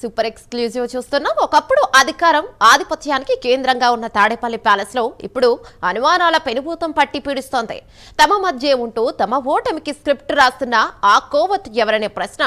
Super exclusive చూస్తున్నాం. ఒకప్పుడు అధికారం ఆధిపత్యానికి కేంద్రంగా ఉన్న తాడేపల్లి ప్యాలెస్ లో ఇప్పుడు అనుమానాల పెనుభూతం పట్టి పీడిస్తోంది. తమ మధ్య ఉంటూ తమ ఓటమికి స్క్రిప్ట్ రాస్తున్న ఆ కోవత్ ఎవరనే ప్రశ్న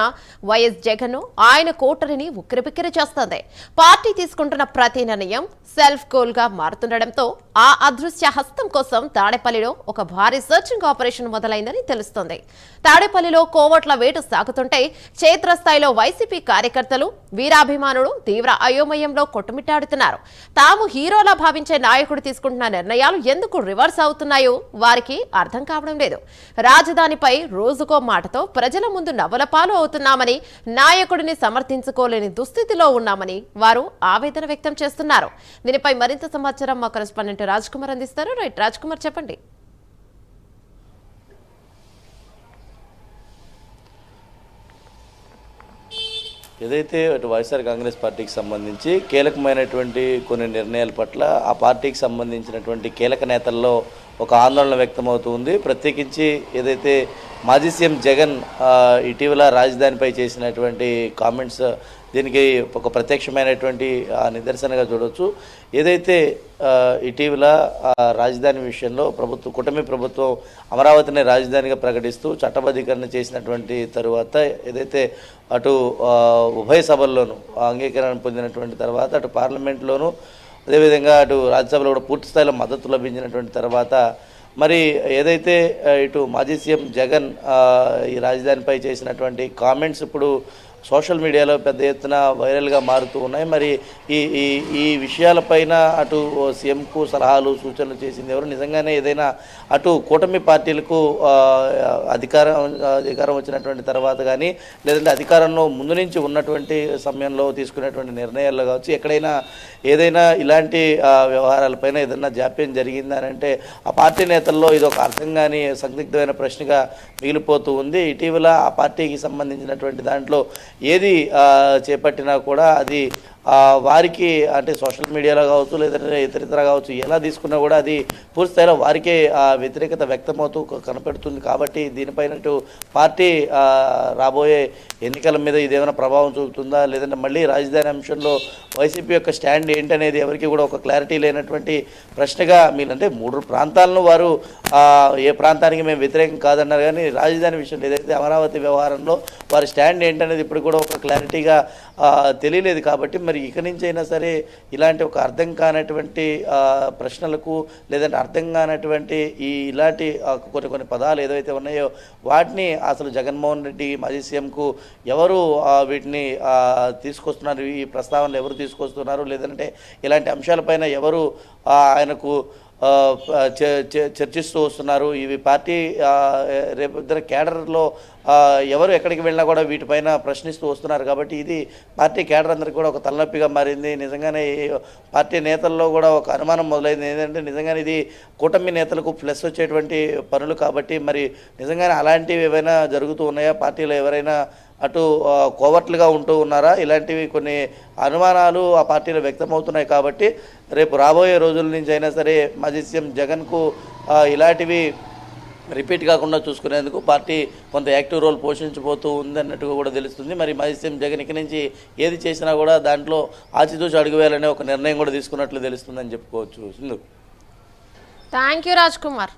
వైఎస్ జగన్ ఆయన కూటమిని ఉక్కిరిబిక్కిరి చేస్తోంది. పార్టీ తీసుకుంటున్న ప్రతి నిర్ణయం సెల్ఫ్ గోల్ గా మారుతుండటంతో ఆ అదృశ్య హస్తం కోసం తాడేపల్లిలో ఒక భారీ సర్చింగ్ ఆపరేషన్ మొదలైందని తెలుస్తోంది. తాడేపల్లిలో కోవట్ల వేటు సాగుతుంటే క్షేత్రస్థాయిలో వైసీపీ కార్యకర్తలు వీరాభిమానులు తీవ్ర అయోమయంలో కొట్టుమిట్టాడుతున్నారు. తాము హీరోలా భావించే నాయకుడు తీసుకుంటున్న నిర్ణయాలు ఎందుకు రివర్స్ అవుతున్నాయో వారికి అర్థం కావడం లేదు. రాజధానిపై రోజుకో మాటతో ప్రజల ముందు నవ్వులపాలు అవుతున్నామని, నాయకుడిని సమర్థించుకోలేని దుస్థితిలో ఉన్నామని వారు ఆవేదన వ్యక్తం చేస్తున్నారు. దీనిపై మరింత సమాచారం మా కరెస్పాండెంట్ రాజ్ కుమార్ అందిస్తారు. రైట్ రాజ్ కుమార్, చెప్పండి. ఏదైతే అటు వైఎస్ఆర్ కాంగ్రెస్ పార్టీకి సంబంధించి కీలకమైనటువంటి కొన్ని నిర్ణయాల పట్ల ఆ పార్టీకి సంబంధించినటువంటి కీలక నేతల్లో ఒక ఆందోళన వ్యక్తమవుతుంది. ప్రత్యేకించి ఏదైతే మాజీ సీఎం జగన్ ఇటీవల రాజధానిపై చేసినటువంటి కామెంట్స్ దీనికి ఒక ప్రత్యక్షమైనటువంటి నిదర్శనగా చూడవచ్చు. ఏదైతే ఇటీవల రాజధాని విషయంలో కూటమి ప్రభుత్వం అమరావతిని రాజధానిగా ప్రకటిస్తూ చట్టబద్ధీకరణ చేసినటువంటి తరువాత ఏదైతే అటు ఉభయ సభల్లోనూ అంగీకరణ పొందినటువంటి తర్వాత అటు పార్లమెంట్లోనూ అదేవిధంగా అటు రాజ్యసభలో కూడా పూర్తి స్థాయిలో మద్దతు లభించినటువంటి తర్వాత మరి ఏదైతే ఇటు మాజీ సీఎం జగన్ ఈ రాజధానిపై చేసినటువంటి కామెంట్స్ ఇప్పుడు సోషల్ మీడియాలో పెద్ద ఎత్తున వైరల్గా మారుతూ ఉన్నాయి. మరి ఈ విషయాలపైన అటు సీఎంకు సలహాలు సూచనలు చేసింది ఎవరు? నిజంగానే ఏదైనా అటు కూటమి పార్టీలకు అధికారం వచ్చినటువంటి తర్వాత కానీ లేదంటే అధికారంలో ముందు నుంచి ఉన్నటువంటి సమయంలో తీసుకునేటువంటి నిర్ణయాల్లో కావచ్చు, ఎక్కడైనా ఏదైనా ఇలాంటి వ్యవహారాలపైన ఏదైనా జాప్యం జరిగిందా అని అంటే ఆ పార్టీ నేతల్లో ఇది ఒక అర్థం కాని సందిగ్ధమైన ప్రశ్నగా మిగిలిపోతూ ఉంది. ఇటీవల ఆ పార్టీకి సంబంధించినటువంటి దాంట్లో ఏది చేపట్టినా కూడా అది వారికి అంటే సోషల్ మీడియాలో కావచ్చు లేదంటే ఇతరితర కావచ్చు ఎలా తీసుకున్నా కూడా అది పూర్తి స్థాయిలో వారికే వ్యతిరేకత వ్యక్తమవుతూ కనపడుతుంది. కాబట్టి దీనిపైన పార్టీ రాబోయే ఎన్నికల మీద ఇదేమైనా ప్రభావం చూపుతుందా లేదంటే మళ్ళీ రాజధాని అంశంలో వైసీపీ యొక్క స్టాండ్ ఏంటనేది ఎవరికి కూడా ఒక క్లారిటీ లేనటువంటి ప్రశ్నగా అంటే 3 ప్రాంతాలను వారు ఏ ప్రాంతానికి మేము వ్యతిరేకం కాదన్నారు, కానీ రాజధాని విషయంలో ఏదైతే అమరావతి వ్యవహారంలో వారి స్టాండ్ ఏంటనేది ఇప్పుడు కూడా ఒక క్లారిటీగా తెలియలేదు. కాబట్టి మరి ఇక నుంచి అయినా సరే ఇలాంటి ఒక అర్థం కానటువంటి ప్రశ్నలకు లేదంటే అర్థం కానటువంటి ఇలాంటి కొన్ని పదాలు ఏదైతే ఉన్నాయో వాటిని అసలు జగన్మోహన్ రెడ్డి మాజీ సీఎంకు ఎవరు వీటిని తీసుకొస్తున్నారు, ఈ ప్రస్తావనలు ఎవరు తీసుకొస్తున్నారు, లేదంటే ఇలాంటి అంశాలపైన ఎవరు ఆయనకు చర్చిస్తూ వస్తున్నారు, ఇవి పార్టీ రేపు ఇద్దరు కేడర్లో ఎవరు ఎక్కడికి వెళ్ళినా కూడా వీటిపైన ప్రశ్నిస్తూ వస్తున్నారు. కాబట్టి ఇది పార్టీ కేడర్ అందరికీ కూడా ఒక తలనొప్పిగా మారింది. నిజంగానే పార్టీ నేతల్లో కూడా ఒక అనుమానం మొదలైంది. ఏంటంటే నిజంగానే ఇది కూటమి నేతలకు ప్లస్ వచ్చేటువంటి పనులు కాబట్టి మరి నిజంగానే అలాంటివి ఏవైనా జరుగుతూ ఉన్నాయా, పార్టీలో ఎవరైనా అటు కోవర్ట్లుగా ఉంటూ ఉన్నారా, ఇలాంటివి కొన్ని అనుమానాలు ఆ పార్టీలో వ్యక్తమవుతున్నాయి. కాబట్టి రేపు రాబోయే రోజుల నుంచి అయినా సరే మాజీ సీఎం జగన్కు ఇలాంటివి రిపీట్ కాకుండా చూసుకునేందుకు పార్టీ కొంత యాక్టివ్ రోల్ పోషించబోతూ ఉంది అన్నట్టుగా కూడా తెలుస్తుంది. మరి మాజీ సీఎం జగన్ ఇక నుంచి ఏది చేసినా కూడా దాంట్లో ఆచితూచి అడుగు వేయాలనే ఒక నిర్ణయం కూడా తీసుకున్నట్లు తెలుస్తుందని చెప్పుకోవచ్చు. Sindhu, thank you Raj Kumar.